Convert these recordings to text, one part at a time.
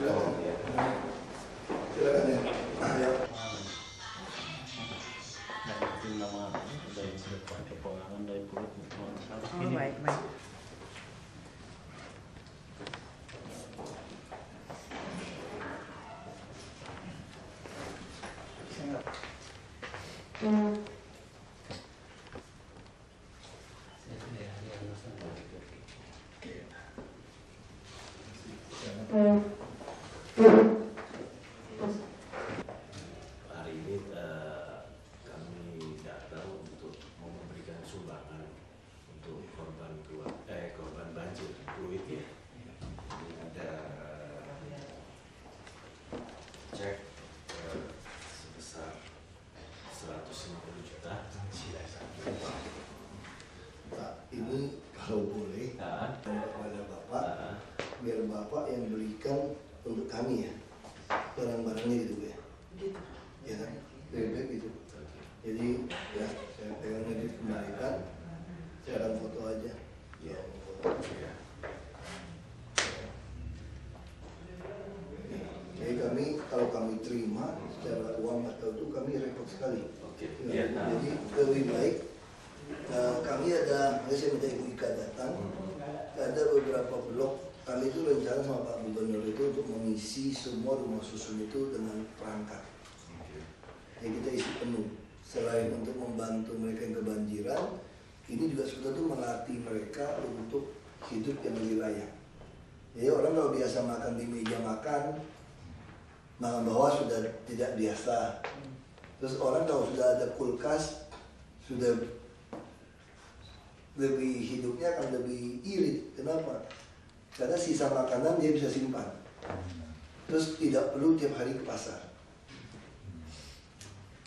silakan. Silakan ya. Ya. Nama dari keponakan dari Pulut. Oh, baik. Hari ini kami datang untuk memberikan sumbangan untuk korban banjir Pluit ya. Ini ada cek sebesar 150 juta. Pak, ini kalau boleh kepada Bapak, biar Bapak yang belikan untuk kami ya barang-barangnya gitu ya. Gitu. Ya kan? Baik gitu. Jadi ya saya pegang ini kembalikan. Saya akan foto aja. Ya. Jadi kami kalau kami terima secara uang atau itu kami repot sekali. Oke. Ya, jadi lebih baik kami ada, saya minta Ibu Ika datang. Ada beberapa blok kami itu rencana sama Pak Gubernur itu untuk mengisi semua rumah susun itu dengan perangkat. Jadi kita isi penuh. Selain untuk membantu mereka yang kebanjiran, ini juga sebetulnya melatih mereka untuk hidup yang lebih layak. Jadi orang kalau biasa makan di meja makan bawah sudah tidak biasa. Terus orang kalau sudah ada kulkas sudah lebih hidupnya akan lebih irit. Kenapa? Karena sisa makanan dia bisa simpan. Terus tidak perlu tiap hari ke pasar.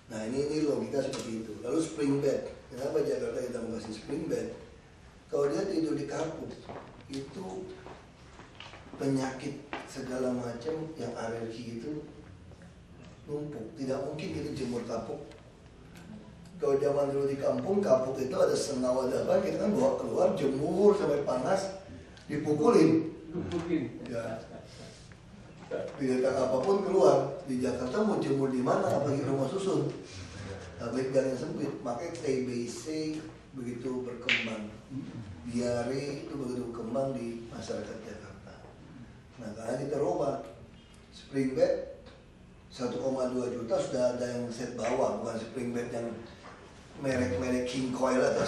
Nah ini logika seperti itu. Lalu spring bed. Kenapa Jakarta kita mau kasih spring bed? Kalau dia tidur di kapuk, itu penyakit segala macam yang alergi itu numpuk. Tidak mungkin kita jemur kapuk. Kalau zaman dulu di kampung, kapuk itu ada sengawa apa, kita kan bawa keluar, jemur sampai panas, dipukulin. Ya. Tidak apapun keluar. Di Jakarta mau jemur di mana? Apalagi rumah susun. Baik gang yang sempit. Makanya TBC begitu berkembang. Diare itu begitu berkembang di masyarakat Jakarta. Nah karena kita robah spring bed 1,2 juta sudah ada yang set bawah, bukan spring bed yang merek-merek King Coil atau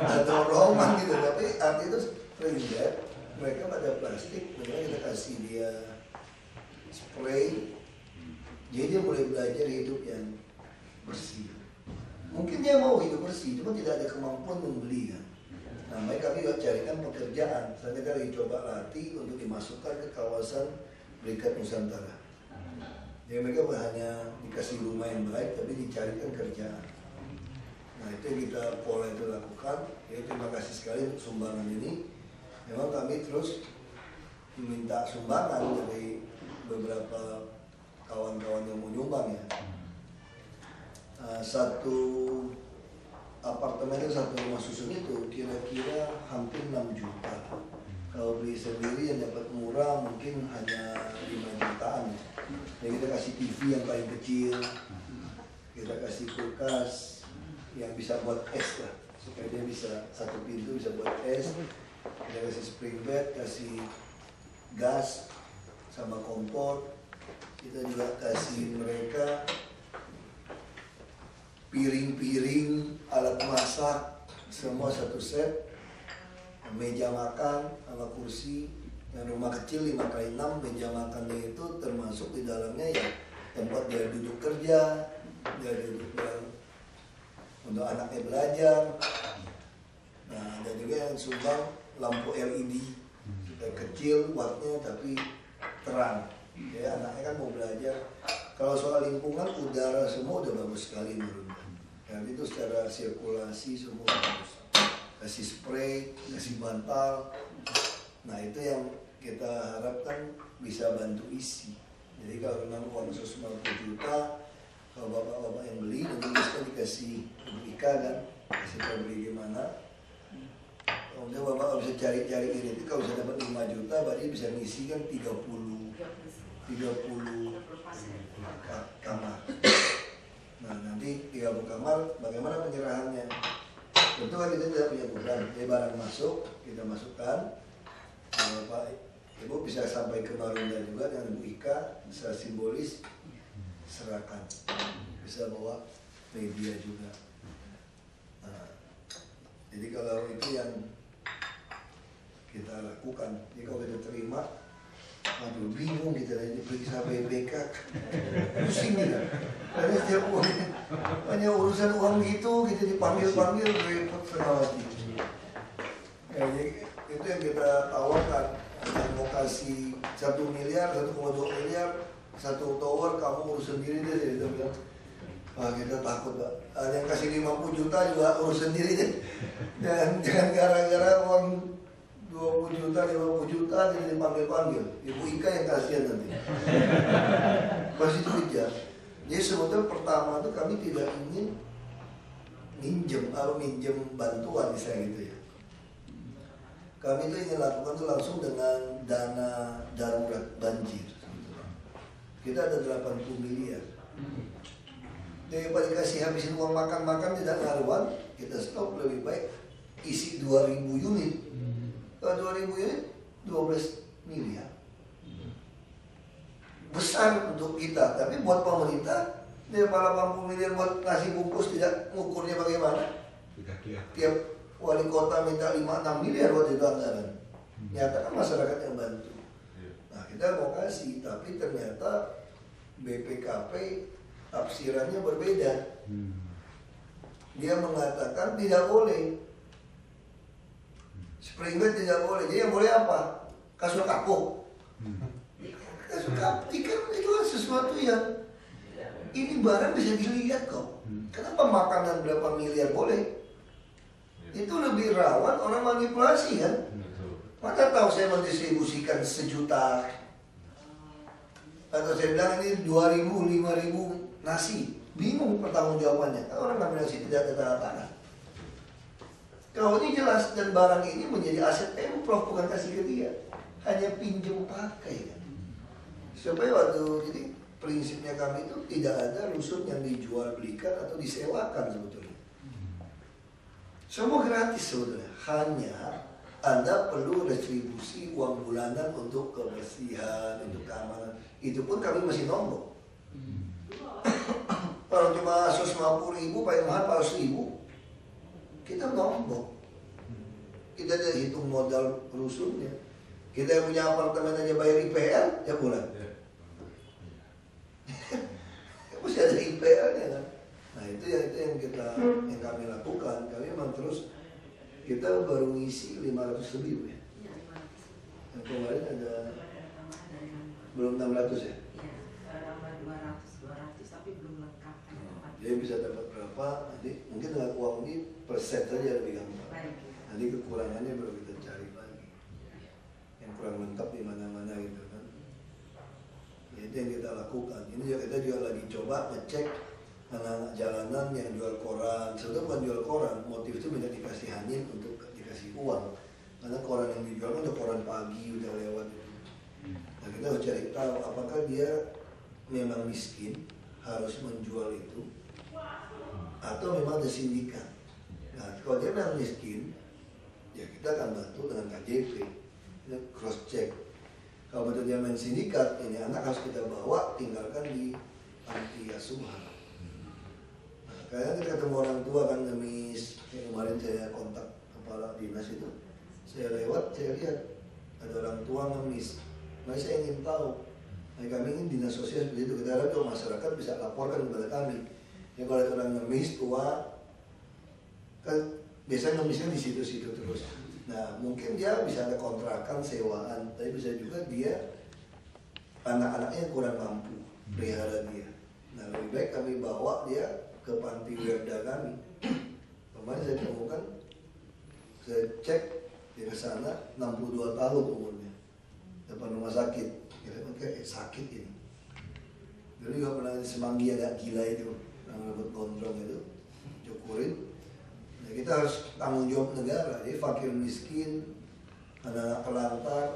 atau Roman gitu, tapi arti itu spring bed mereka pada plastik, kemudian kita kasih dia spray, jadi dia boleh belajar hidup yang bersih. Mungkin dia mau hidup bersih, cuma tidak ada kemampuan membeli kan. Nah, mereka kami carikan pekerjaan, misalnya kita lagi coba latih untuk dimasukkan ke kawasan Berikat Nusantara. Jadi mereka bukan hanya dikasih rumah yang baik, tapi dicarikan kerjaan. Nah itu yang kita pola itu lakukan. Jadi terima kasih sekali untuk sumbangan ini. Memang kami terus meminta sumbangan dari beberapa kawan-kawan yang mau nyumbang ya. Satu apartemen itu, satu rumah susun itu kira-kira hampir 6 juta. Kalau beli sendiri yang dapat murah mungkin hanya 5 jutaan. Jadi kita kasih TV yang paling kecil, kita kasih kulkas yang bisa buat es lah, supaya dia bisa satu pintu bisa buat es. Kita kasih spring bed, kasih gas sama kompor. Kita juga kasih mereka piring-piring, alat masak, semua satu set. Meja makan sama kursi. Yang rumah kecil 5x6, meja makannya itu termasuk di dalamnya ya tempat dia duduk kerja, dia duduk untuk anaknya belajar. Nah, ada juga yang sumbang lampu LED kecil wattnya tapi terang. Ya anaknya kan mau belajar. Kalau soal lingkungan, udara semua udah bagus sekali menurutnya. Dan itu secara sirkulasi semua bagus. Kasih spray, kasih bantal. Nah itu yang kita harapkan bisa bantu isi. Jadi kalau memang uang 150 juta, kalau bapak-bapak yang beli, nanti bisa dikasih Ibu Ika kan, kasih tahu beli gimana. Kemudian Bapak bisa cari-cari ini, kalau bisa dapat 5 juta, berarti bisa ngisi kan 30 kamar. Nah nanti 30 kamar, bagaimana penyerahannya? Tentu kan kita tidak punya beban, jadi barang masuk, kita masukkan. Bapak Ibu bisa sampai ke Marunda juga dengan Bu Ika, bisa simbolis serahkan, bisa bawa media juga. Nah, jadi kalau itu yang kita lakukan, jadi kalau kita terima, aduh bingung kita ini periksa BPK, pusing ya. Karena setiap uang, hanya urusan uang gitu, kita dipanggil-panggil repot sekali. Ya, jadi itu yang kita tawarkan, yang mau kasih 1 miliar, 1,2 miliar, 1 tower kamu urus sendiri deh, dia bilang. Wah kita takut Pak, ada yang kasih 50 juta juga urus sendiri deh. Jangan gara-gara uang 20 juta, 50 juta jadi dipanggil-panggil. Ibu Ika yang kasihan nanti. Pasti duit ya. Jadi sebetulnya pertama itu kami tidak ingin minjem bantuan misalnya gitu ya. Kami itu ingin lakukan itu langsung dengan dana darurat banjir. Kita ada 80 miliar. Daripada dikasih habisin uang makan-makan tidak ngaruhan, kita stop, lebih baik isi 2000 unit. Kalau 2000 unit 12 miliar. Besar untuk kita, tapi buat pemerintah daripada 80 miliar buat nasi bungkus tidak ngukurnya bagaimana. Tiap wali kota minta 5-6 miliar buat itu anggaran. Nyata kan masyarakat yang bantu. Nah kita mau kasih, tapi ternyata BPKP tafsirannya berbeda. Dia mengatakan tidak boleh. Springbed tidak boleh. Jadi yang boleh apa? Kasur kapuk. Kasur kapuk itu kan sesuatu yang ini barang bisa dilihat kok. Kenapa makanan berapa miliar boleh? Itu lebih rawan orang manipulasi kan. Mana tahu saya mendistribusikan 1 juta atau saya bilang ini 2.000, 5.000 nasi, bingung pertanggung jawabannya. Kalau orang ngambil nasi tidak ada tanda tangan. Kalau ini jelas dan barang ini menjadi aset Pemprov, bukan kasih ke dia, hanya pinjam pakai kan. Supaya jadi prinsipnya kami itu tidak ada rusun yang dijual belikan atau disewakan sebetulnya. Semua gratis sebetulnya, hanya Anda perlu retribusi uang bulanan untuk kebersihan, untuk keamanan. Itu pun kami masih nombok. Kalau cuma 150.000 paling mahal 400.000, kita nombok. Kita tidak hitung modal rusunnya. Kita yang punya apartemen aja bayar IPL, ya bulan. Mesti ada IPL-nya kan. Nah itu yang kami lakukan. Kami memang terus kita baru ngisi 500 lebih ya. Yang kemarin ada belum 600 ya. Tambah 200 tapi belum lengkap. Jadi bisa dapat berapa? Nanti mungkin dengan uang ini per set saja lebih gampang. Nanti kekurangannya baru kita cari lagi. Yang kurang lengkap di mana-mana gitu kan. Itu yang kita lakukan. Ini juga kita juga lagi coba ngecek anak-anak jalanan yang jual koran. Sebetulnya bukan jual koran, motif itu minta dikasihanin untuk dikasih uang. Karena koran yang dijual kan udah koran pagi, udah lewat. Nah kita harus cari tahu apakah dia memang miskin harus menjual itu atau memang ada sindikat. Nah kalau dia memang miskin, ya kita akan bantu dengan KJP, kita cross check. Kalau betul dia main sindikat, ini anak harus kita bawa, tinggalkan di panti asuhan. Nah, kayaknya kita ketemu orang tua kan ngemis. Kemarin saya kontak kepala dinas itu, saya lewat, saya lihat ada orang tua ngemis. Nah saya ingin tahu. Nah, kami ingin dinas sosial seperti itu. Kita harap masyarakat bisa laporkan kepada kami. Ya kalau ada orang ngemis tua, kan biasanya ngemisnya di situ-situ terus. Nah mungkin dia bisa ada kontrakan, sewaan, tapi bisa juga dia anak-anaknya kurang mampu pelihara dia. Nah lebih baik kami bawa dia ke panti werda kami. Kemarin saya temukan, saya cek dia ke sana 62 tahun umurnya, depan rumah sakit. Kita kayak sakit ini. Dulu juga pernah Semanggi agak gila itu, yang rebut gondrong itu, cukurin. Nah Ya, kita harus tanggung jawab negara. Jadi fakir miskin, anak-anak kelantar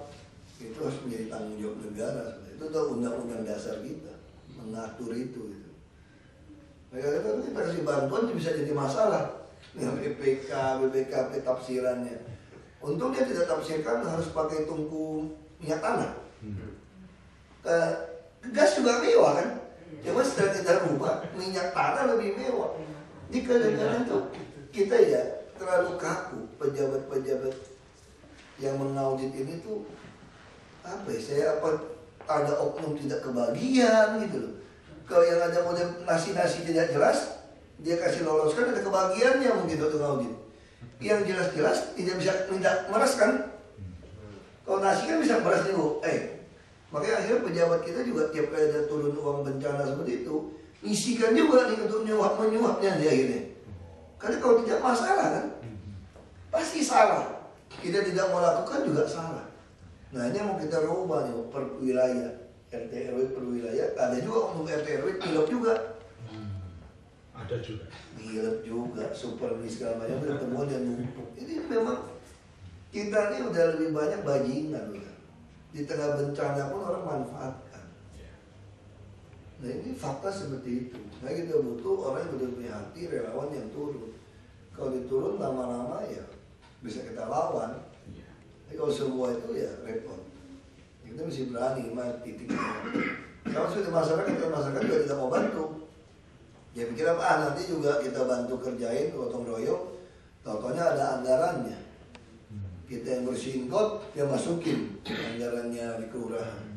itu harus menjadi tanggung jawab negara. Itu tuh undang-undang dasar kita mengatur itu. Gitu. Mereka kata kita kasih bantuan bisa jadi masalah dengan BPK, BPKP tafsirannya. Untung dia tidak tafsirkan harus pakai tungku minyak tanah. Gas juga mewah kan? Cuma setelah kita rubah minyak tanah lebih mewah. Di kadang-kadang tuh kita ya terlalu kaku pejabat-pejabat yang mengaudit ini tuh apa ya? Saya apa ada oknum tidak kebagian gitu loh. Kalau yang ada model nasi-nasi tidak jelas, dia kasih loloskan ada kebagiannya mungkin untuk ngaudit. Yang jelas-jelas tidak bisa minta meres kan? Kalau nasi kan bisa meres nih Bu. Makanya akhirnya pejabat kita juga tiap kali ada turun uang bencana seperti itu, isikan juga nih untuk menyuapnya di akhirnya. Karena kalau tidak masalah kan, pasti salah. Kita tidak melakukan juga salah. Nah ini mau kita rubah nih per wilayah, RT RW per wilayah. Ada juga untuk RT RW pilot juga. Ada juga. Pilot juga, super segala macam ketemu dan numpuk. Ini memang kita ini udah lebih banyak bajingan udah. Di tengah bencana pun orang manfaatkan. Nah ini fakta seperti itu. Nah kita butuh orang yang betul punya hati, relawan yang turun. Kalau diturun lama-lama ya bisa kita lawan. Tapi kalau semua itu ya repot. Kita mesti berani mati titiknya. Kalau sudah masyarakat juga tidak mau bantu. Ya pikir apa? Nanti juga kita bantu kerjain gotong royong. Tau-taunya ada anggarannya. Kita yang bersihin got, dia masukin anggarannya di kelurahan.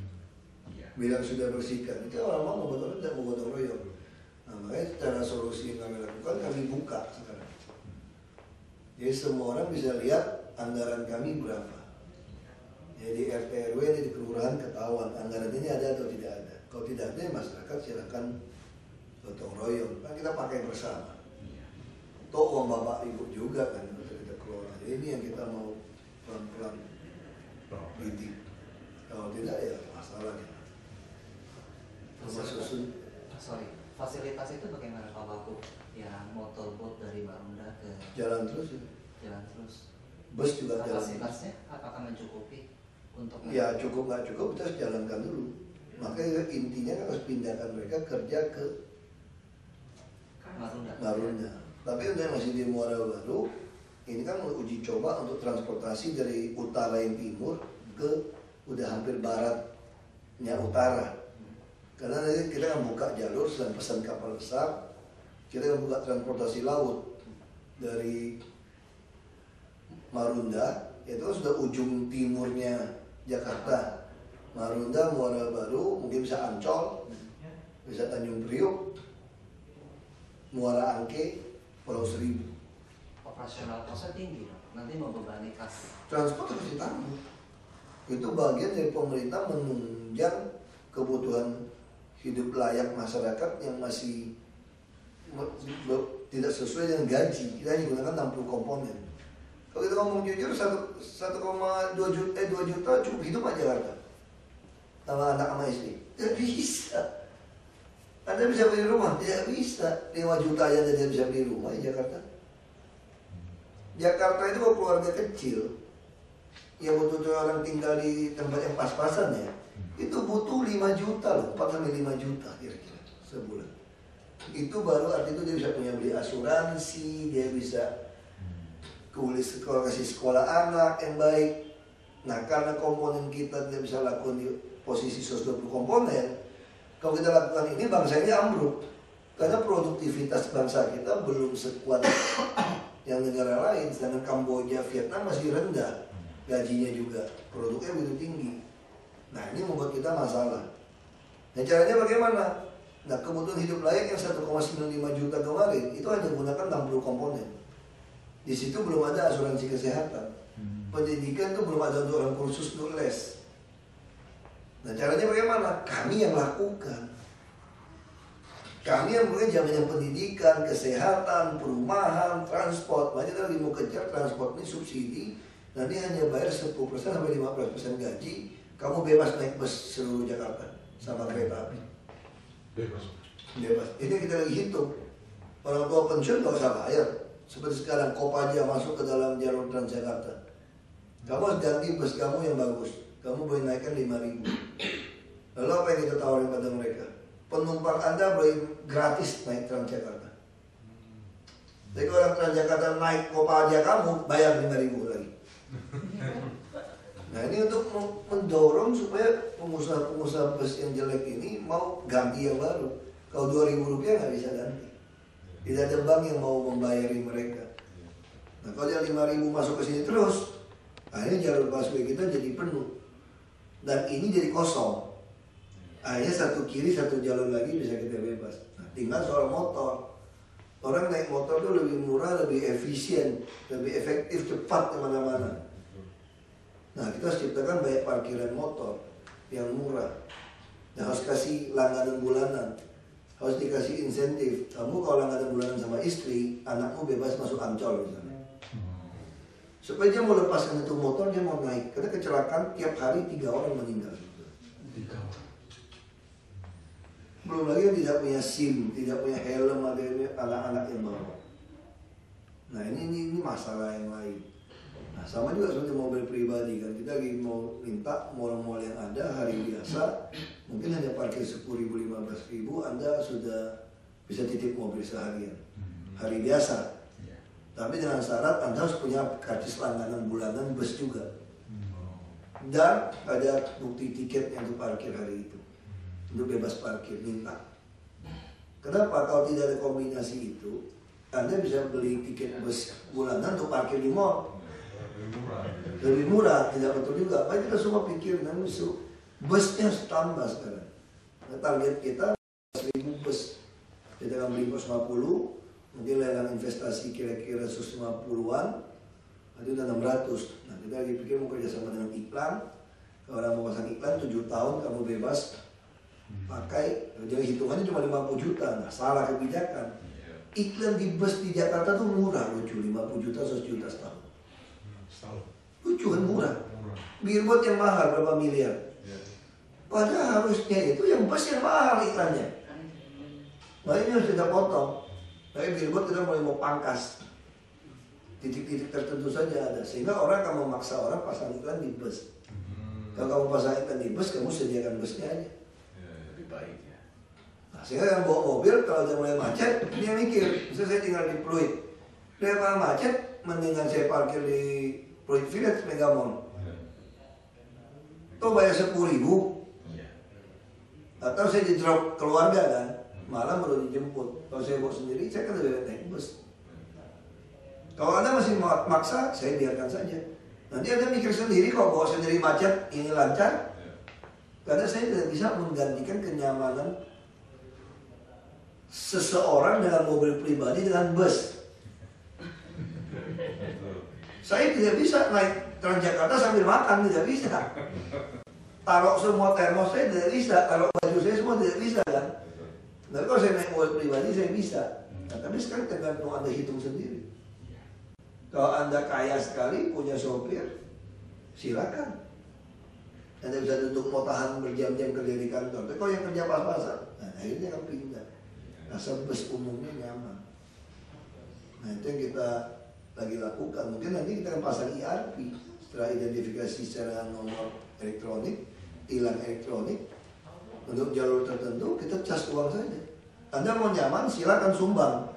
Bilang sudah bersihkan. Itu orang mau gotong royong, tidak mau gotong royong. Nah makanya cara solusi yang kami lakukan, kami buka sekarang. Jadi semua orang bisa lihat anggaran kami berapa. Jadi RT RW di kelurahan ketahuan anggaran ini ada atau tidak ada. Kalau tidak ada, masyarakat silakan gotong royong. Kan kita pakai bersama. Toh uang bapak ibu juga kan untuk kita kelola. Jadi ini yang kita mau pelan-pelan didik. Kalau tidak ya masalahnya. Fasilitas itu bagaimana Pak Baku? Yang motorboat dari Marunda ke Jalan terus ya. jalan terus. Bus juga jalan. Kapasitasnya apakah mencukupi untuk? Ya cukup nggak cukup kita harus jalankan dulu. Makanya intinya kan harus pindahkan mereka kerja ke Marunda. Tapi untuk yang masih di Muara Baru, ini kan uji coba untuk transportasi dari utara yang timur ke udah hampir baratnya utara. Karena nanti kita akan buka jalur selain pesan kapal besar, kita akan buka transportasi laut dari Marunda, itu kan sudah ujung timurnya Jakarta. Marunda, Muara Baru, mungkin bisa Ancol, bisa Tanjung Priok, Muara Angke, Pulau Seribu. Operasional kosnya tinggi, nanti membebani kas. Transport harus ditanggung. Itu bagian dari pemerintah menunjang kebutuhan hidup layak masyarakat yang masih tidak sesuai dengan gaji. Kita hanya gunakan 60 komponen. Kalau kita ngomong jujur 2 juta cukup hidup aja Jakarta. Sama anak sama istri. Tidak bisa. Anda bisa beli rumah? Tidak bisa. 5 juta aja tidak bisa beli rumah di Jakarta. Jakarta itu kalau keluarga kecil yang betul-betul orang tinggal di tempat yang pas-pasan ya, itu butuh 5 juta loh, 4-5 juta kira-kira sebulan. Itu baru arti itu dia bisa punya beli asuransi, dia bisa kulis sekolah, kasih sekolah anak yang baik. Nah karena komponen kita tidak bisa lakukan di posisi 120 komponen, kalau kita lakukan ini bangsa ini ambruk. Karena produktivitas bangsa kita belum sekuat yang negara lain, sedangkan Kamboja, Vietnam masih rendah gajinya juga, produknya begitu tinggi. Nah ini membuat kita masalah. Nah caranya bagaimana? Nah kebutuhan hidup layak yang 1,95 juta kemarin itu hanya gunakan 60 komponen. Di situ belum ada asuransi kesehatan, pendidikan itu belum ada untuk orang kursus untuk les. Nah caranya bagaimana? Kami yang lakukan. Kami yang punya jaminan pendidikan, kesehatan, perumahan, transport. Banyak lagi mau kejar transport ini subsidi. Nanti hanya bayar 10% sampai 15% gaji. Kamu bebas naik bus seluruh Jakarta sama kereta api. Bebas. Bebas. Ini kita lagi hitung. Orang tua pensiun nggak usah bayar. Seperti sekarang Kopaja masuk ke dalam jalur Transjakarta. Kamu harus ganti bus kamu yang bagus. Kamu boleh naikkan 5.000. Lalu apa yang kita tawarin pada mereka? Penumpang Anda boleh gratis naik Transjakarta. Jadi kalau orang Transjakarta naik Kopaja kamu bayar 5.000 lagi. Nah ini untuk mendorong supaya pengusaha-pengusaha bus yang jelek ini mau ganti yang baru. Kalau 2.000 rupiah nggak bisa ganti. Tidak ada bank yang mau membayari mereka. Nah kalau yang 5.000 masuk ke sini terus, akhirnya jalur busway kita jadi penuh. Dan ini jadi kosong. Akhirnya satu kiri satu jalur lagi bisa kita bebas. Nah, tinggal soal motor. Orang naik motor itu lebih murah, lebih efisien, lebih efektif, cepat kemana-mana. Nah kita harus ciptakan banyak parkiran motor yang murah. Nah, harus kasih langganan bulanan. Harus dikasih insentif. Kamu kalau langganan bulanan sama istri, anakmu bebas masuk Ancol misalnya. Supaya dia mau lepaskan itu motor, dia mau naik. Karena kecelakaan tiap hari 3 orang meninggal. Belum lagi yang tidak punya SIM, tidak punya helm, ada anak-anak yang bawa. Nah ini masalah yang lain. Nah sama juga seperti mobil pribadi kan. Kita lagi mau minta mall-mall yang ada hari biasa, mungkin hanya parkir 10.000, 15.000, Anda sudah bisa titip mobil seharian. Hari biasa. Tapi dengan syarat Anda harus punya karcis langganan bulanan bus juga. Dan ada bukti tiketnya untuk parkir hari itu. Untuk bebas parkir, minta. Kenapa? Kalau tidak ada kombinasi itu, Anda bisa beli tiket bus bulanan untuk parkir di mall. Lebih murah, tidak betul juga. Maka kita semua pikir, busnya harus tambah sekarang. Nah, target kita 1.000 bus. Kita akan beli 150, mungkin lelang investasi kira-kira 150-an, nanti udah 600. Nah kita lagi pikir mau kerjasama dengan iklan. Kalau orang mau pasang iklan 7 tahun kamu bebas pakai, jadi hitungannya cuma 50 juta. Nah salah kebijakan. Iklan di bus di Jakarta tuh murah, lucu, 50 juta, 100 juta setahun. Lucu kan murah. Billboard yang mahal berapa miliar. Padahal harusnya itu yang bus yang mahal iklannya. Nah ini harus kita potong. Tapi billboard kita mulai mau pangkas. Titik-titik tertentu saja ada. Sehingga orang akan memaksa orang pasang iklan di bus. Kalau kamu pasang iklan di bus, kamu sediakan busnya aja. Lebih baik ya. Nah, sehingga yang bawa mobil kalau dia mulai macet, dia mikir, misalnya saya tinggal di Pluit, dia kalau macet, mendingan saya parkir di Pluit Village Mega Mall. Tuh bayar 10.000, atau saya di drop keluarga kan, malam baru dijemput. Kalau saya bawa sendiri, saya kan lebih naik bus. Kalau Anda masih maksa, saya biarkan saja. Nanti Anda mikir sendiri, kalau bawa sendiri macet, ini lancar. Karena saya tidak bisa menggantikan kenyamanan seseorang dengan mobil pribadi dengan bus. Saya tidak bisa naik Transjakarta sambil makan, tidak bisa. Taruh semua termos saya tidak bisa, taruh baju saya semua tidak bisa kan. Tapi kalau saya naik mobil pribadi saya bisa. Nah, tapi sekarang tergantung Anda hitung sendiri. Kalau Anda kaya sekali punya sopir, silakan. Anda bisa duduk mau tahan berjam-jam kerja di kantor. Tapi kalau yang kerja pas-pasan, nah akhirnya akan pindah. Asal bus umumnya nyaman. Nah itu yang kita lagi lakukan. Mungkin nanti kita akan pasang ERP. Setelah identifikasi secara nomor elektronik, tilang elektronik, untuk jalur tertentu kita cas uang saja. Anda mau nyaman silakan sumbang.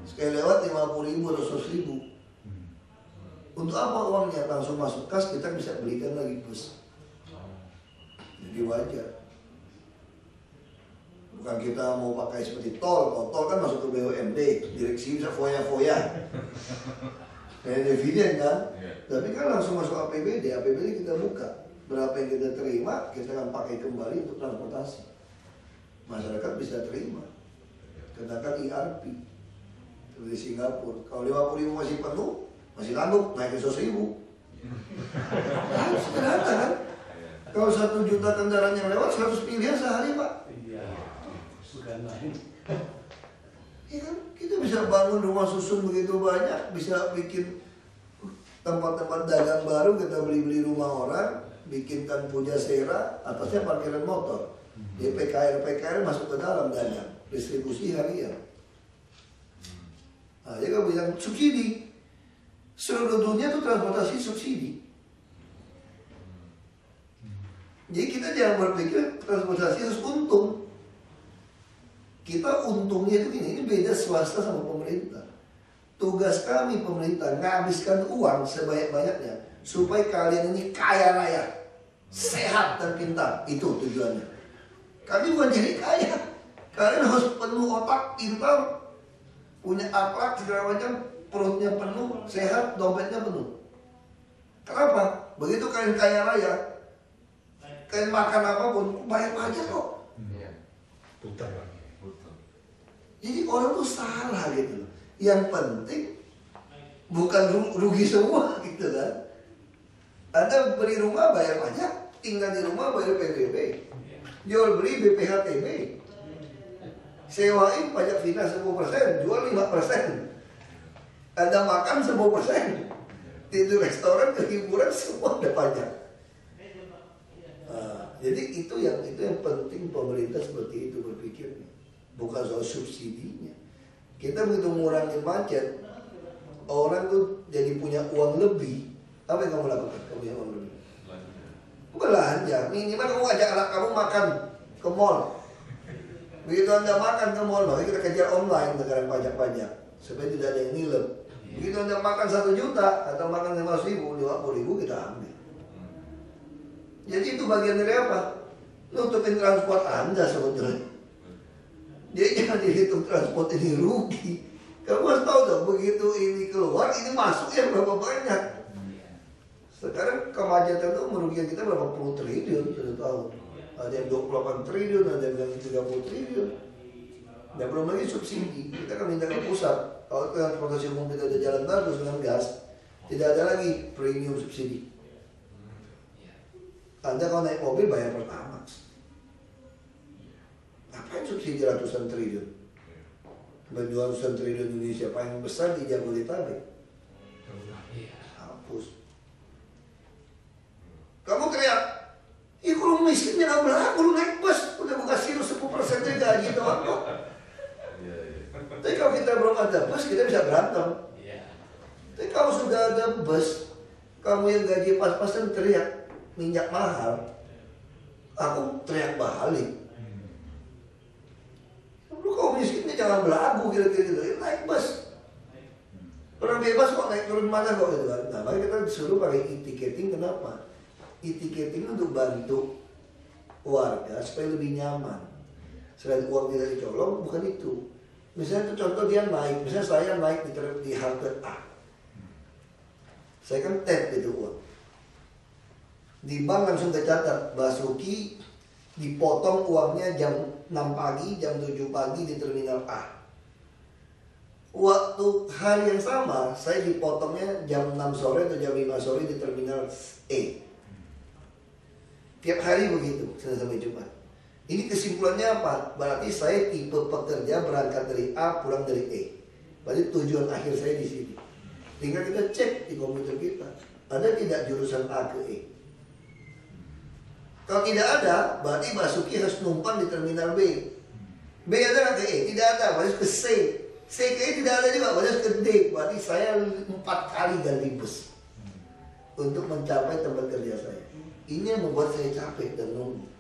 Sekali lewat 50.000 atau 100.000. Untuk apa uangnya? Langsung masuk kas, kita bisa belikan lagi bus. Jadi wajar. Bukan kita mau pakai seperti tol. Kalau tol kan masuk ke BUMD, direksi bisa foya-foya. Kayak dividen kan. Tapi kan langsung masuk APBD. APBD kita buka. Berapa yang kita terima, kita akan pakai kembali untuk transportasi. Masyarakat bisa terima. Kenakan ERP. Seperti Singapura. Kalau 50.000 masih penuh, masih langguk, naik ke 100.000. Nah, sederhana kan? Kalau 1 juta kendaraan yang lewat, 100 miliar sehari Pak. Iya, bukan main. Ya kan? Kita bisa bangun rumah susun begitu banyak, bisa bikin tempat-tempat dagang baru, kita beli-beli rumah orang, bikinkan pujasera, atasnya parkiran motor. Jadi PKR masuk ke dalam dagang, distribusi harian. Nah, dia kan bilang subsidi. Seluruh dunia tuh transportasi subsidi. Jadi kita jangan berpikir transportasi harus untung. Kita untungnya itu gini, ini beda swasta sama pemerintah. Tugas kami pemerintah menghabiskan uang sebanyak-banyaknya supaya kalian ini kaya raya, sehat dan pintar. Itu tujuannya. Kami bukan jadi kaya. Kalian harus penuh otak, pintar, punya akhlak segala macam, perutnya penuh, sehat, dompetnya penuh. Kenapa? Begitu kalian kaya raya, kalian makan apapun, bayar pajak kok. Putar lagi. Jadi orang tuh salah gitu. Yang penting bukan rugi semua gitu kan. Anda beli rumah bayar pajak, tinggal di rumah bayar PBB, jual beli BPHTB, sewain pajak FINA 10%, jual 5%. Anda makan 10%, tidur restoran, ke hiburan semua ada pajak. Jadi itu yang penting pemerintah seperti itu berpikirnya. Bukan soal subsidinya. Kita begitu ngurangin macet, orang tuh jadi punya uang lebih. Apa yang kamu lakukan? Kamu punya uang lebih? Belanja. Minimal kamu ajak anak kamu makan ke mall. Begitu Anda makan ke mall, makanya kita kejar online sekarang pajak-pajak supaya tidak ada yang nilep. Begitu Anda makan 1 juta atau makan 5.000, 50.000 kita ambil. Jadi itu bagian dari apa? Nutupin transport Anda sebetulnya. Jadi jangan dihitung transport ini rugi. Kamu harus tahu dong, begitu ini keluar, ini masuknya berapa banyak. Sekarang kemacetan itu merugikan kita berapa puluh triliun sudah tahu. Ada yang 28 triliun, ada yang 30 triliun. Dan belum lagi subsidi. Kita kan minta ke pusat. Kalau transportasi umum kita ada jalan bagus dengan gas, tidak ada lagi premium subsidi. Anda kalau naik mobil bayar Pertamax. Ngapain subsidi ratusan triliun? Menjual ratusan triliun Indonesia paling besar di Jabodetabek. Hapus. Kamu teriak, ih kalau miskinnya nggak berlaku, lu naik bus, udah buka sirus 10% dari gaji doang kok. Tapi kalau kita belum ada bus, kita bisa berantem. Tapi kalau sudah ada bus, kamu yang gaji pas-pasan teriak minyak mahal, aku teriak balik. Lu kalau miskinnya jangan belagu kira-kira gitu, naik bus. Orang bebas kok naik turun mana kok gitu kan. Nah, makanya kita disuruh pakai e-ticketing. Kenapa? E-ticketing untuk bantu warga supaya lebih nyaman. Selain uang tidak dicolong, bukan itu. Misalnya itu contoh dia naik, misalnya saya naik di halte A. Saya kan tap itu uang. Di bank langsung tercatat, Basuki dipotong uangnya jam 6 pagi, jam 7 pagi di terminal A. Waktu hari yang sama, saya dipotongnya jam 6 sore atau jam 5 sore di terminal E. Tiap hari begitu, Senin sampai Jumat. Ini kesimpulannya apa? Berarti saya tipe pekerja berangkat dari A, pulang dari E. Berarti tujuan akhir saya di sini. Tinggal kita cek di komputer kita, ada tidak jurusan A ke E? Kalau tidak ada, berarti Basuki harus numpang di terminal B. B ada nggak ke E? Tidak ada, berarti ke C. C ke E tidak ada juga, berarti ke D. Berarti saya 4 kali ganti bus untuk mencapai tempat kerja saya. Ini yang membuat saya capek dan nunggu.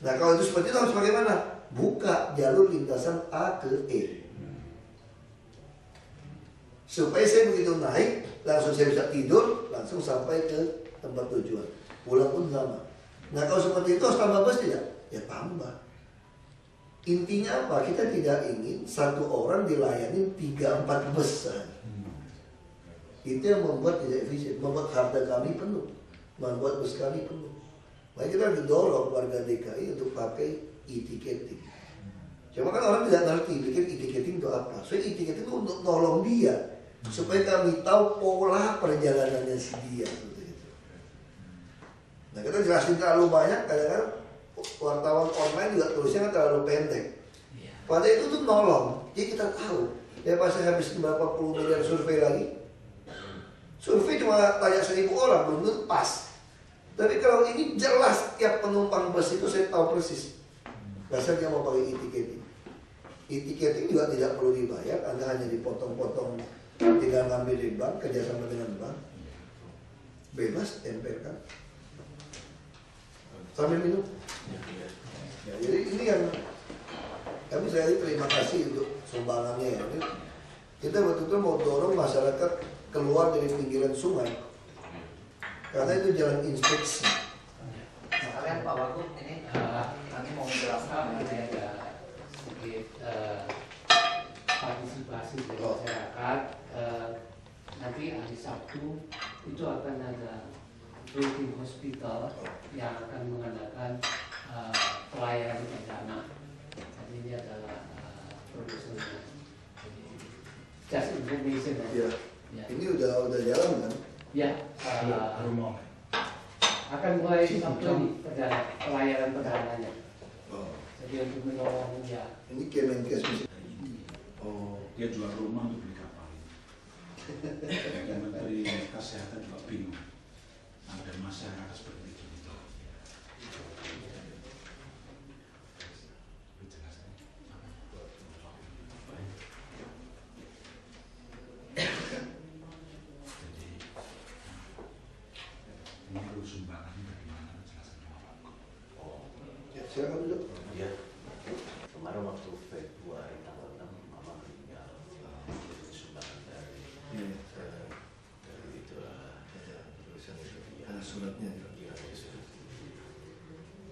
Nah kalau itu seperti itu harus bagaimana? Buka jalur lintasan A ke E. Supaya saya begitu naik, langsung saya bisa tidur, langsung sampai ke tempat tujuan. Pulang pun sama. Nah kalau seperti itu harus tambah bus tidak? Ya tambah. Intinya apa? Kita tidak ingin satu orang dilayani 3-4 bus saja. Itu yang membuat tidak efisien, membuat harta kami penuh, membuat bus kami penuh. Makanya kita didorong warga DKI untuk pakai e-ticketing. Cuma kan orang tidak ngerti, pikir e-ticketing itu apa. So e-ticketing itu untuk nolong dia, supaya kami tahu pola perjalanannya si dia. Nah kita jelasin terlalu banyak, kadang-kadang wartawan online juga tulisnya kan terlalu pendek. Padahal itu tuh nolong, jadi kita tahu. Ya pasti habis berapa puluh miliar survei lagi. Survei cuma tanya 1.000 orang, belum tentu pas. Tapi kalau ini jelas tiap penumpang bus itu saya tahu persis. Dasar dia mau pakai e-ticketing. E-tiketing juga tidak perlu dibayar, Anda hanya dipotong-potong, tinggal ngambil di bank, kerjasama dengan bank, bebas tempelkan. Sambil minum. Ya, jadi ini yang kami sekali terima kasih untuk sumbangannya ya. Kita betul-betul mau dorong masyarakat keluar dari pinggiran sungai, karena itu jalan inspeksi. Sekalian Pak Wagub ini nanti mau menjelaskan ada sedikit partisipasi dari masyarakat. Nanti hari Sabtu itu akan ada breathing hospital yang akan mengadakan pelayanan perdana. Jadi ini adalah produsernya. Just information Ya. Ya. Ini udah jalan kan? Ya. Rumah. Akan mulai Sabtu ini pada pelayanan perdananya. Oh. Jadi untuk menolong ya. Ini Kemenkes mesti. Oh, dia jual rumah untuk beli kapal. Dan Menteri Kesehatan juga bingung. Ada masyarakat seperti itu. Jadi ini perlu sumbangan dari mana penjelasan Pak. Ya, silakan duduk. Ya, kemarin waktu Februari tanggal 6 Mama meninggal. Itu sumbangan dari itu tulisan itu. Ada suratnya. Iya, ada surat.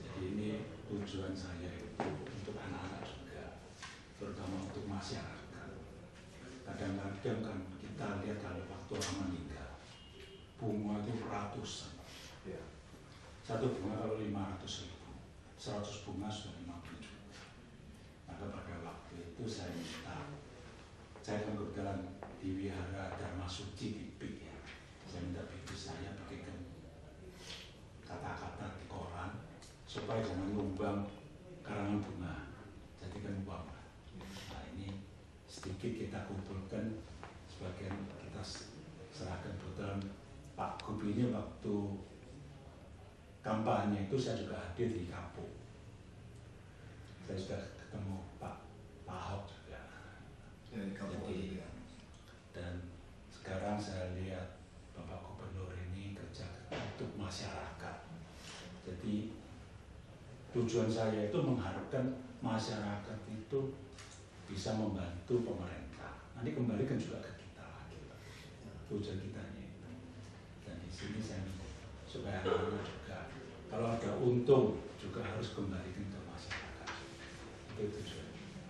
Jadi ini tujuan saya itu untuk anak-anak juga, terutama untuk masyarakat. Kadang-kadang kan kita lihat kalau waktu orang meninggal, bunga itu ratusan. Ya. Satu bunga kalau 500.000, 100 bunga sudah 50 juta. Maka pada waktu itu saya minta, saya kan kebetulan di Wihara Dharma Suci di PIK ya. Saya minta bibi saya pakaikan kata-kata di koran supaya jangan nyumbang karangan bunga, jadikan uang. Nah ini sedikit kita kumpulkan, sebagian kita serahkan. Kebetulan Pak Gub ini waktu kampanye itu saya juga hadir di kampung. Saya sudah ketemu Pak Ahok juga. Ya, di kampung. Jadi, dan sekarang saya lihat Bapak Gubernur ini kerja untuk masyarakat. Jadi tujuan saya itu mengharapkan masyarakat itu bisa membantu pemerintah. Nanti kembalikan juga ke kita lagi. Tujuan kita itu. Dan di sini saya minta supaya anak-anak juga kalau ada untung juga harus kembalikan ke masyarakat. Itu tujuannya.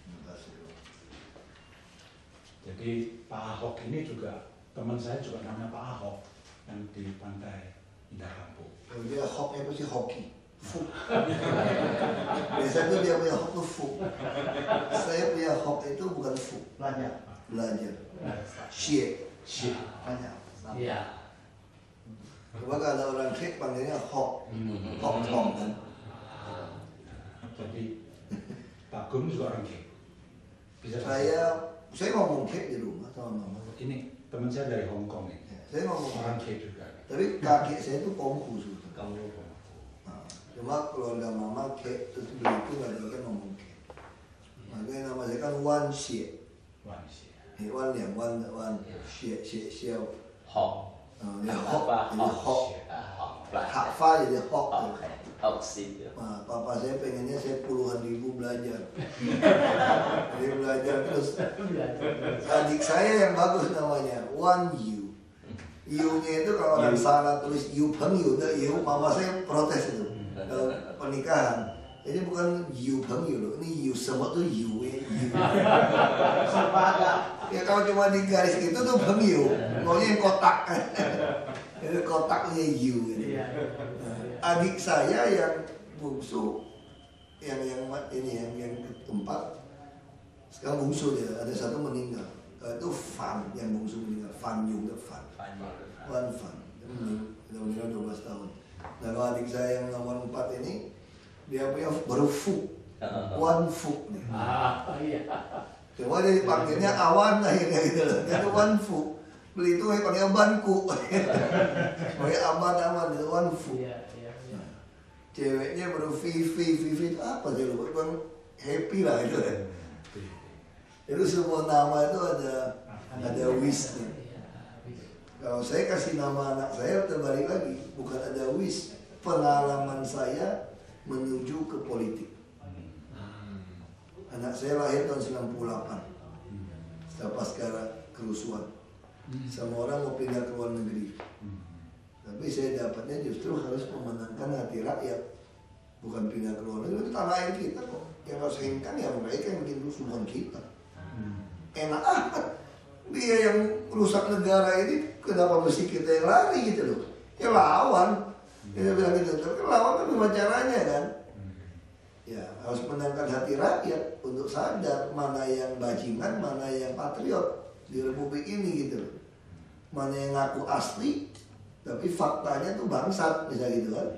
Terima kasih. Jadi Pak Ahok ini juga teman saya juga namanya Pak Ahok yang di Pantai Indah Kampung. Kalau dia hoknya pasti hoki. Fuk. Biasanya dia punya hok itu fuk. Saya punya hok itu bukan fuk. belajar. Belajar. Shit. Shit. Banyak. Iya. Coba kalau ada orang kek panggilnya hok. Hok tong kan. Jadi Pak Gum juga orang kek. Bisa Saya ngomong kek di rumah sama mama. ini teman saya dari Hong Kong ini. Saya ngomong Orang kek juga. Tapi kakek saya itu kongku sebetulnya. Kamu Nah, cuma keluarga mama kek itu Belitung ada kan ngomong kek. Makanya nama saya kan Wan Xie. Wah sih. Wan yang Wan Xie Xiao. 好， Ini hok, 爸 ini 好 hok. 好 Hak fa jadi hok. Oke, hok sih. Nah, papa saya pengennya saya puluhan ribu belajar. Jadi belajar terus. Adik saya yang bagus namanya Wan Yu. Yu-nya itu kalau orang sana tulis Yu Pengyu, Yu, mama saya protes itu. Kalau pernikahan. Jadi bukan Yu Pengyu loh, ini Yu semua tuh Yu. Ya kalau cuma di garis gitu tuh Pengyu, maunya yang kotak. Itu kotaknya Yu. Gitu. Adik saya yang bungsu, yang keempat, sekarang bungsu dia, ada satu meninggal. Itu Fan yang bungsu meninggal, Fan Yung itu Fan. Wan Fan, dia meninggal 12 tahun. Nah kalau adik saya yang nomor 4 ini, dia punya baru Fu, Wan Fu nih. Iya. Cuma dia dipanggilnya Awan akhirnya gitu loh, itu Wan Fu. Beli itu kayak panggil Banku, kayak aman itu Wan Fu. Iya. Ceweknya baru Vivi itu apa sih lupa bang? happy lah itu kan. Itu semua nama itu ada wish-nya. Kalau saya kasih nama anak saya terbalik lagi, bukan ada wish, pengalaman saya menuju ke politik. Anak saya lahir tahun 98, setelah pasca kerusuhan. Semua orang mau pindah ke luar negeri, tapi saya dapatnya justru harus memenangkan hati rakyat, bukan pindah ke luar negeri. Itu tanah air kita kok, yang harus hengkang ya mereka yang bikin rusuh, bukan kita. Enak amat. Dia yang rusak negara ini, kenapa mesti kita yang lari gitu loh? Ya lawan. Kita bilang gitu, tapi lawan kan gimana caranya kan? Ya harus menangkan hati rakyat untuk sadar mana yang bajingan, mana yang patriot di republik ini gitu loh. Mana yang ngaku asli, tapi faktanya tuh bangsat misalnya gitu kan?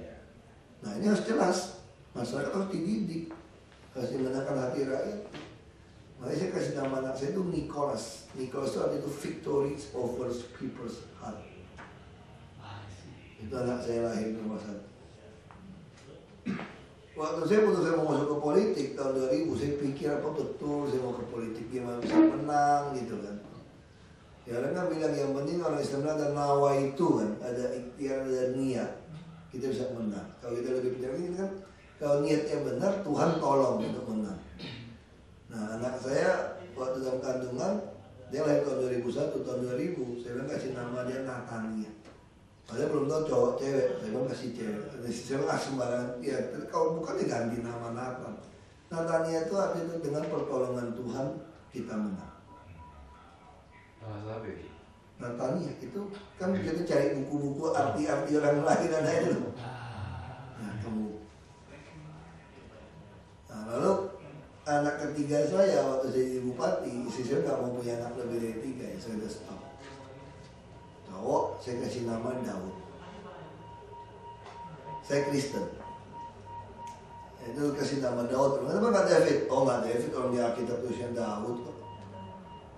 Nah ini harus jelas, masyarakat harus dididik, harus menangkan hati rakyat. Makanya saya kasih nama anak saya itu Nicholas. Nicholas itu artinya itu victory over people's heart. Itu anak saya lahir di rumah saya. Waktu saya putuskan mau masuk ke politik tahun 2000, saya pikir apa betul saya mau ke politik, gimana bisa menang gitu kan. Ya orang kan bilang yang penting orang Islam ada nawa itu kan, ada ikhtiar, ada niat, kita bisa menang. Kalau kita lebih bicara ini kan, kalau niatnya benar Tuhan tolong untuk menang. Nah anak saya waktu dalam kandungan, dia lahir tahun 2001, tahun 2000, saya bilang kasih nama dia Natania. Padahal belum tahu cowok cewek, saya bilang kasih cewek. Saya bilang sembarangan, ya kalau bukan diganti nama Nathan. Natania itu artinya dengan pertolongan Tuhan kita menang. Natania itu kan kita cari buku-buku arti-arti orang lain dan itu. Nah kamu. Nah lalu anak ketiga saya waktu saya jadi bupati, istri saya nggak mau punya anak lebih dari 3 ya, saya udah stop. Cowok, saya kasih nama Daud. Saya Kristen. Itu kasih nama Daud. Kenapa nggak David? Oh nggak David, orang di Alkitab tulisnya Daud kok.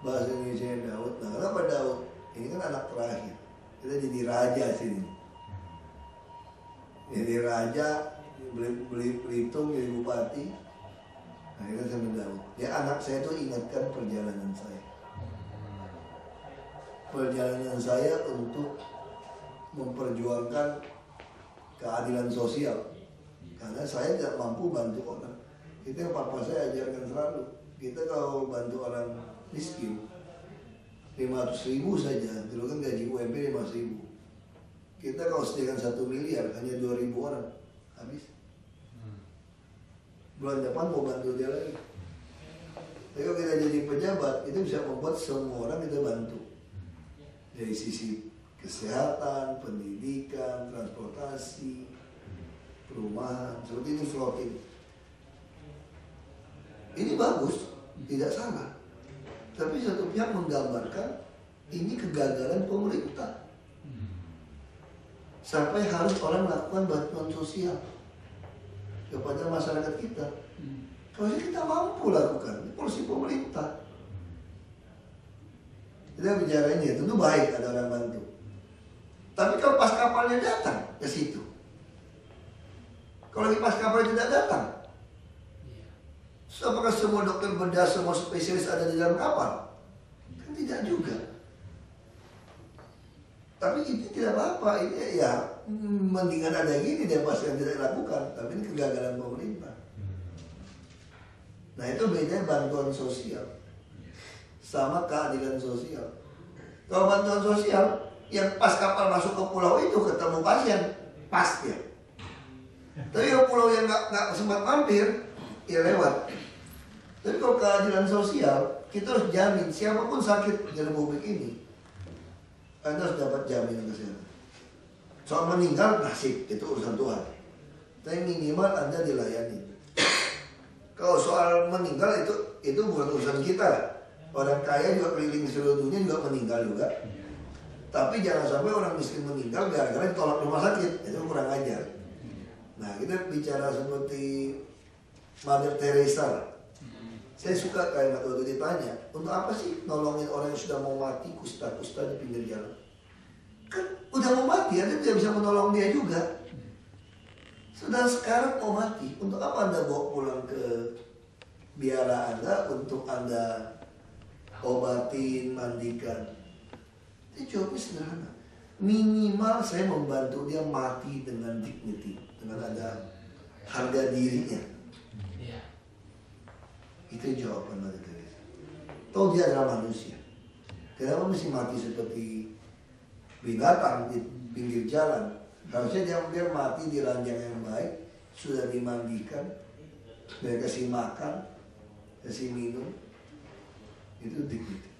Bahasa Indonesia Daud. Nah kenapa Daud? Ini kan anak terakhir. Kita jadi raja sini. Jadi raja, beli Belitung, jadi bupati. Nah itu sama Daud. Ya anak saya tuh ingatkan perjalanan saya. Perjalanan saya untuk memperjuangkan keadilan sosial. Karena saya tidak mampu bantu orang. Itu yang papa saya ajarkan selalu. Kita kalau bantu orang miskin 500.000 saja, dulu kan gaji UMP 5.000. Kita kalau sediakan 1 miliar hanya 2.000 orang, habis. Bulan depan mau bantu dia lagi. Tapi kalau kita jadi pejabat, itu bisa membuat semua orang kita bantu. Dari sisi kesehatan, pendidikan, transportasi, perumahan, seperti ini floating. Ini bagus, tidak salah. Tapi satu pihak menggambarkan ini kegagalan pemerintah. Sampai harus orang melakukan bantuan sosial kepada masyarakat kita. Kalau kita mampu lakukan, ini polisi pemerintah. Kita bicara ini, tentu baik ada orang bantu. Tapi kalau pas kapalnya datang ke situ, kalau pas kapalnya tidak datang, apakah semua dokter bedah, semua spesialis ada di dalam kapal? Kan tidak juga. Tapi itu tidak apa-apa, ini ya mendingan ada gini dia pasti yang tidak dilakukan. Tapi ini kegagalan pemerintah. Nah itu bedanya bantuan sosial sama keadilan sosial. Kalau bantuan sosial, yang pas kapal masuk ke pulau itu ketemu pasien, pasti ya. Tapi kalau pulau yang nggak sempat mampir, ya lewat. Tapi kalau keadilan sosial, kita harus jamin siapapun sakit di republik ini, Anda harus dapat jaminan kesehatan. Soal meninggal, nasib, itu urusan Tuhan. Tapi minimal Anda dilayani. Kalau soal meninggal itu bukan urusan kita. Orang kaya juga keliling seluruh dunia juga meninggal juga. Tapi jangan sampai orang miskin meninggal gara-gara ditolak rumah sakit. Itu kurang ajar. Nah kita bicara seperti Mother Teresa. Saya suka kalimat waktu ditanya, untuk apa sih nolongin orang yang sudah mau mati kusta-kusta di pinggir jalan? Kan udah mau mati, Anda tidak bisa menolong dia juga. Sudah sekarang mau mati, untuk apa Anda bawa pulang ke biara Anda untuk Anda obatin, mandikan. Itu jawabnya sederhana. Minimal saya membantu dia mati dengan dignity, dengan ada harga dirinya. Itu jawaban Mother Teresa. Toh dia adalah manusia. Kenapa mesti mati seperti binatang di pinggir jalan? Harusnya dia mati di ranjang yang baik, sudah dimandikan, dia kasih makan, kasih minum. Itu dignity.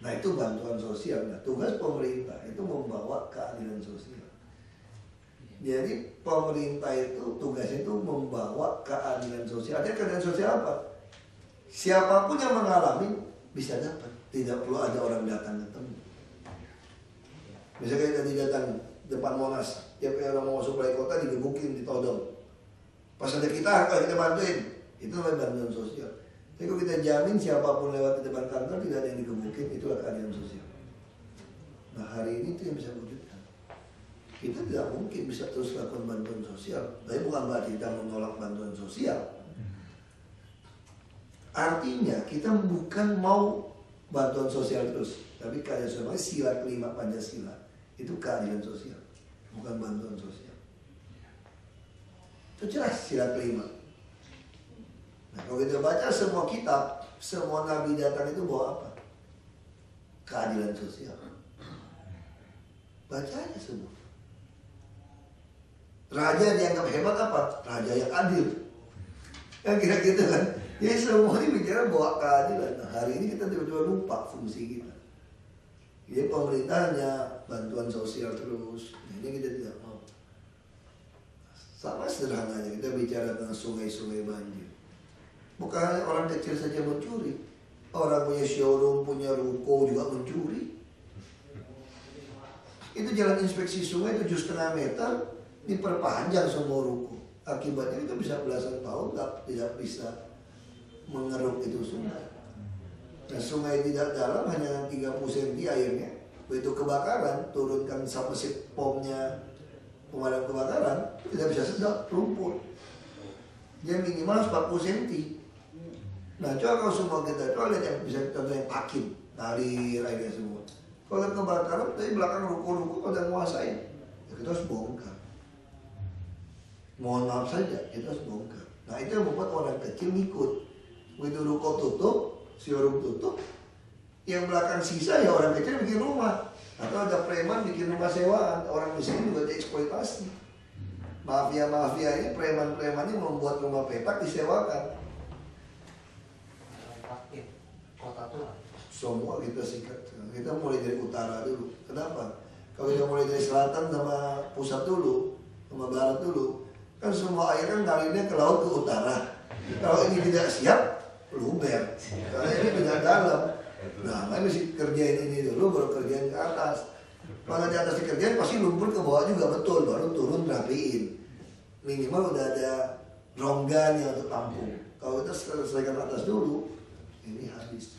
Nah itu bantuan sosial. Nah tugas pemerintah itu membawa keadilan sosial. Jadi pemerintah itu tugasnya itu membawa keadilan sosial. Artinya keadilan sosial apa? Siapapun yang mengalami bisa dapat. Tidak perlu ada orang datang ketemu. Misalnya tadi datang depan Monas, tiap orang mau masuk balai kota digebukin, ditodong. Pas ada kita bantuin. Itu namanya bantuan sosial. Tapi kalau kita jamin siapapun lewat di depan kantor tidak ada yang digebukin, itulah keadilan sosial. Nah hari ini itu yang bisa wujudkan. Kita tidak mungkin bisa terus lakukan bantuan sosial. Tapi bukan berarti kita menolak bantuan sosial. Artinya kita bukan mau bantuan sosial terus, tapi keadilan sosial, sila kelima Pancasila itu keadilan sosial, bukan bantuan sosial. Itu jelas sila kelima. Nah, kalau kita baca semua kitab, semua nabi datang itu bawa apa? Keadilan sosial. Baca aja semua. Raja dianggap hebat apa? Raja yang adil. Kan kira-kira kan? Jadi semua ini bicara bawa keadilan. Nah, hari ini kita tiba-tiba lupa fungsi kita. Jadi pemerintahnya bantuan sosial terus. Ini kita tidak mau. Sama sederhananya kita bicara tentang sungai-sungai banjir. Bukan hanya orang kecil saja mencuri. Orang punya showroom, punya ruko juga mencuri. Itu jalan inspeksi sungai 7,5 meter diperpanjang semua ruko. Akibatnya itu bisa belasan tahun tidak bisa mengeruk itu sungai. Nah sungai tidak dalam hanya 30 cm airnya. Begitu kebakaran, turunkan sama mesin pomnya pemadam kebakaran, tidak bisa sedot rumput. Dia minimal 40 cm. Nah coba kalau semua kita itu lihat yang bisa contoh yang pakin, ngalir airnya semua. Kalau kebakaran, tapi belakang ruko-ruko pada menguasai, ya kita harus bongkar. Mohon maaf saja, kita harus bongkar. Nah itu yang membuat orang kecil ngikut. Begitu ruko tutup, showroom tutup, yang belakang sisa ya orang kecil bikin rumah. Atau ada preman bikin rumah sewaan, orang miskin juga dieksploitasi. Mafia-mafia ini, preman-preman ini membuat rumah petak disewakan. Kota tua. Semua kita sikat. Kita mulai dari utara dulu. Kenapa? Kalau kita mulai dari selatan sama pusat dulu, sama barat dulu, kan semua air kan ngalirnya ke laut ke utara. Kalau ini tidak siap, luber. Karena ini tidak dalam. Nah, kan mesti kerjain ini dulu, baru kerjain ke atas. Kalau di atas dikerjain pasti lumpur ke bawah juga betul, baru turun rapiin. Minimal udah ada rongganya untuk tampung. Kalau kita selesaikan atas dulu, ini habis.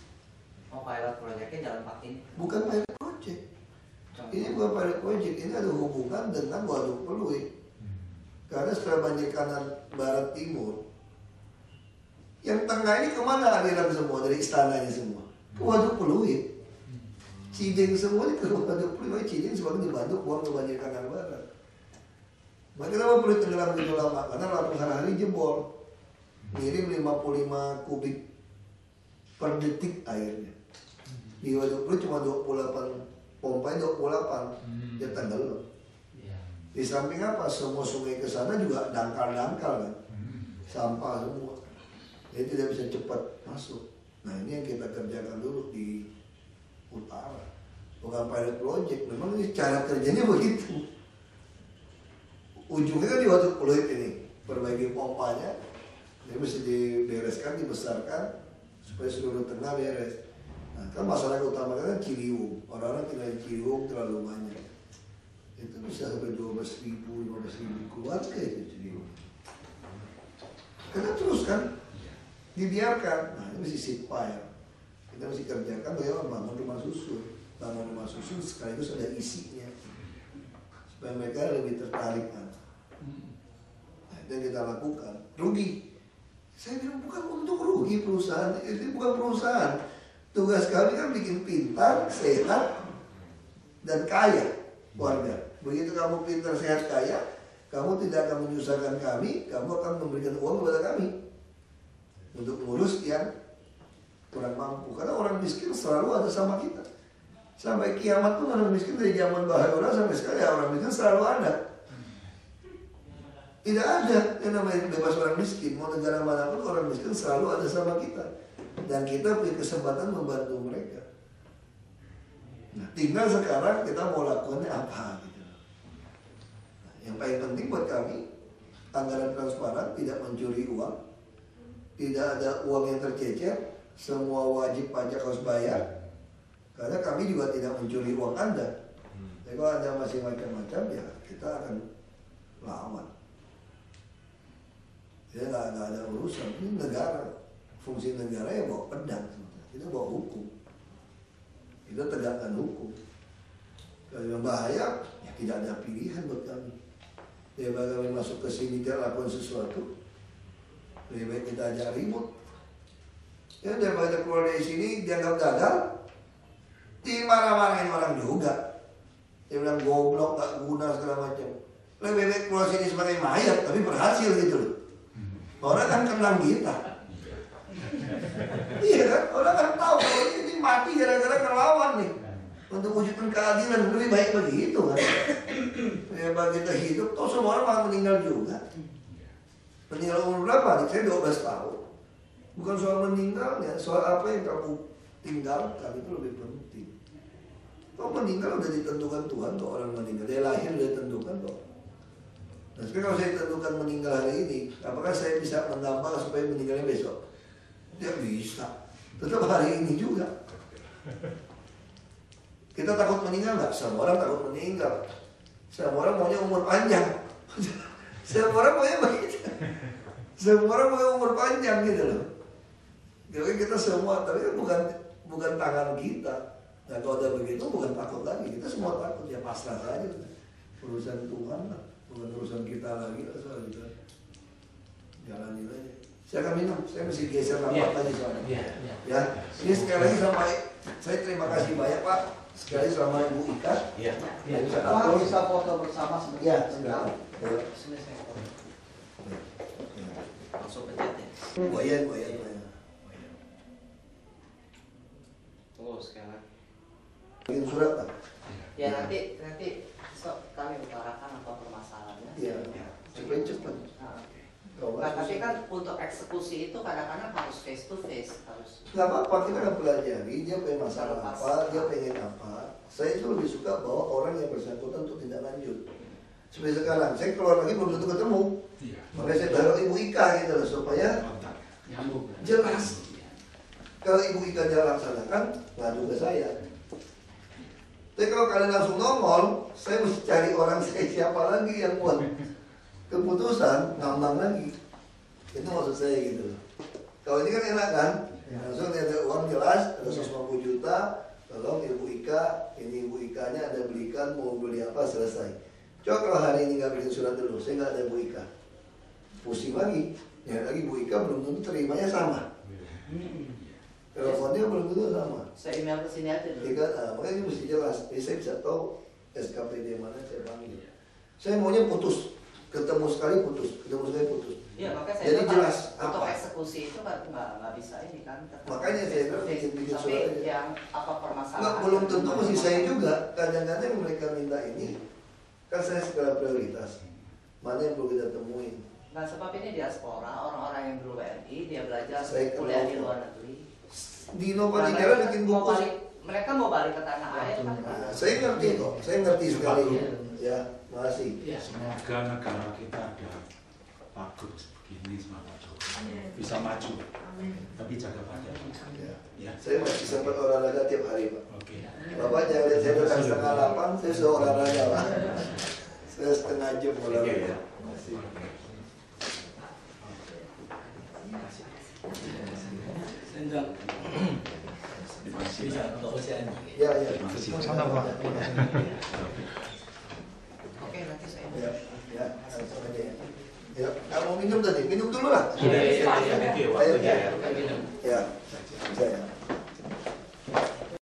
Oh, pilot projectnya jalan patin. Bukan pilot project. Ini bukan pilot project, ini ada hubungan dengan Waduk Pluit. Karena setelah banjir kanan barat timur, yang tengah ini kemana aliran semua dari istananya semua? Ke Waduk Pluit. Cideng semua ini ke Waduk Pluit. Cideng sebagai dibantu buang ke banjir kanan barat. Maka kenapa Pluit tenggelam begitu lama? Karena lampu hari-hari jebol, ngirim 55 kubik per detik airnya. Di Waduk Pluit cuma 28, pompanya 28, dia tenggelam. Di samping apa? Semua sungai ke sana juga dangkal-dangkal kan, sampah semua. Jadi tidak bisa cepat masuk. Nah ini yang kita kerjakan dulu di utara. Bukan pilot project, memang ini cara kerjanya begitu. Ujungnya kan di Waduk Pluit ini, perbaiki pompanya, ini mesti dibereskan, dibesarkan supaya seluruh tengah beres. Nah kan masalah utama kan Ciliwung, orang-orang tinggal di Ciliwung terlalu banyak. Itu bisa sampai 12.000, 15.000 keluarga itu Ciliwung. Karena terus kan dibiarkan. Nah ini mesti sipire. Kita mesti kerjakan bagaimana bangun rumah susun. Bangun rumah susun sekaligus ada isinya supaya mereka lebih tertarik kan. Nah itu yang kita lakukan. Rugi. Saya bilang bukan untuk rugi perusahaan, ini bukan perusahaan. Tugas kami kan bikin pintar, sehat, dan kaya warga. Begitu kamu pintar, sehat, kaya, kamu tidak akan menyusahkan kami, kamu akan memberikan uang kepada kami untuk mengurus yang kurang mampu. Karena orang miskin selalu ada sama kita. Sampai kiamat pun orang miskin dari zaman Bahayura sampai sekarang ya orang miskin selalu ada. Tidak ada yang namanya bebas orang miskin. Mau negara manapun orang miskin selalu ada sama kita. Dan kita punya kesempatan membantu mereka. Nah, tinggal sekarang kita mau lakukannya apa gitu. Nah, yang paling penting buat kami, anggaran transparan, tidak mencuri uang, tidak ada uang yang tercecer, semua wajib pajak harus bayar. Karena kami juga tidak mencuri uang Anda. Jadi kalau Anda masih macam-macam, ya kita akan lawan. Ya nggak ada urusan. Ini negara, fungsi negara ya bawa pedang. Kita bawa hukum. Kita tegakkan hukum. Kalau yang bahaya, ya tidak ada pilihan buat kami. Ya kami masuk ke sini kita lakukan sesuatu, lebih baik kita ajak ribut. Ya daripada keluar dari sini dianggap gagal, dimarah-marahin orang juga. Dia bilang goblok, gak guna segala macam. Lebih baik keluar sini sebagai mayat, tapi berhasil gitu loh. Orang kan kenang kita. Iya kan, orang kan tahu kalau ini mati gara-gara ngelawan nih. Untuk wujudkan keadilan lebih baik begitu kan. Ya bagi kita hidup, toh semua orang malah meninggal juga. Meninggal umur berapa nih? Saya 12 tahun. Bukan soal meninggalnya, soal apa yang kamu tinggalkan itu lebih penting. Kalau meninggal udah ditentukan Tuhan kok, orang meninggal. Dia lahir udah ditentukan kok. Nah sekarang kalau saya tentukan meninggal hari ini, apakah saya bisa menambah supaya meninggalnya besok? Tidak bisa. Tetap hari ini juga. Kita takut meninggal nggak? Semua orang takut meninggal. Semua orang maunya umur panjang. Semua orang maunya begitu. Semua orang maunya umur panjang gitu loh. Jadi kita semua, tapi kan bukan tangan kita. Nah kalau udah begitu bukan takut lagi. Kita semua takut, ya pasrah saja. Urusan Tuhan lah, bukan urusan kita lagi lah soal kita. Jalanin aja. Saya akan minum, saya mesti geser rapat tadi soalnya. Ya, ini sekali lagi sampai saya terima kasih banyak Pak. Sekali sama Ibu Ika. Iya. Pak bisa foto bersama sebentar. Ya, Langsung pencet ya. Boyan. Oh, sekarang. Bikin surat Pak. Ya nanti kami utarakan apa permasalahannya. Iya. Cepet. Nah, tapi kan untuk eksekusi itu kadang-kadang harus face to face, harus. Gak apa-apa, kita akan pelajari dia punya masalah apa, dia pengen apa. Saya itu lebih suka bawa orang yang bersangkutan untuk tindak lanjut. Seperti sekarang, saya keluar lagi belum tentu ketemu. Makanya saya taruh Ibu Ika gitu loh, supaya jelas. Kalau Ibu Ika jangan laksanakan, ngadu ke saya. Tapi kalau kalian langsung nongol, saya mesti cari orang saya siapa lagi yang buat keputusan, ngambang lagi. Itu maksud saya gitu. Kalau ini kan enak kan, langsung ada uang jelas, ada 150 juta, tolong Ibu Ika, ini Ibu Ikanya ada belikan, mau beli apa, selesai. Coba kalau hari ini nggak bikin surat dulu, saya nggak ada Ibu Ika, pusing lagi. Ya lagi Ibu Ika belum tentu terimanya sama. Teleponnya belum tentu sama. Saya email ke sini aja dulu. Makanya ini mesti jelas. Jadi saya bisa tahu SKPD mana saya panggil. Saya maunya putus. Ketemu sekali putus. Iya, makanya saya jadi jelas untuk apa eksekusi itu kan nggak bisa ini kan. Makanya saya bikin surat tapi aja. yang apa permasalahan? Nggak, belum tentu mesti saya juga. Kadang-kadang mereka minta ini, kan saya skala prioritas. Mana yang perlu kita temuin? Nah sebab ini diaspora, orang-orang yang dulu WNI, dia belajar Saya kuliah kenal. di luar negeri. Di Nova Negara bikin mau buku. balik, mereka mau balik ke tanah air kan? Nah, saya ngerti kok, saya ngerti sekali. Ya, makasih. Semoga negara kita ada bagus begini sama maju. Bisa maju, tapi jaga pajak. Ya. Saya masih sempat olahraga tiap hari Pak. Oke. Bapak jangan lihat saya datang 7:30, saya sudah olahraga Pak. Saya setengah jam olahraga. Makasih. Ya. Oke, nanti saya. Ya, langsung aja ya. Ya, kamu minum tadi, minum dulu lah. Sudah, thank you. Ayo, Waktunya ya.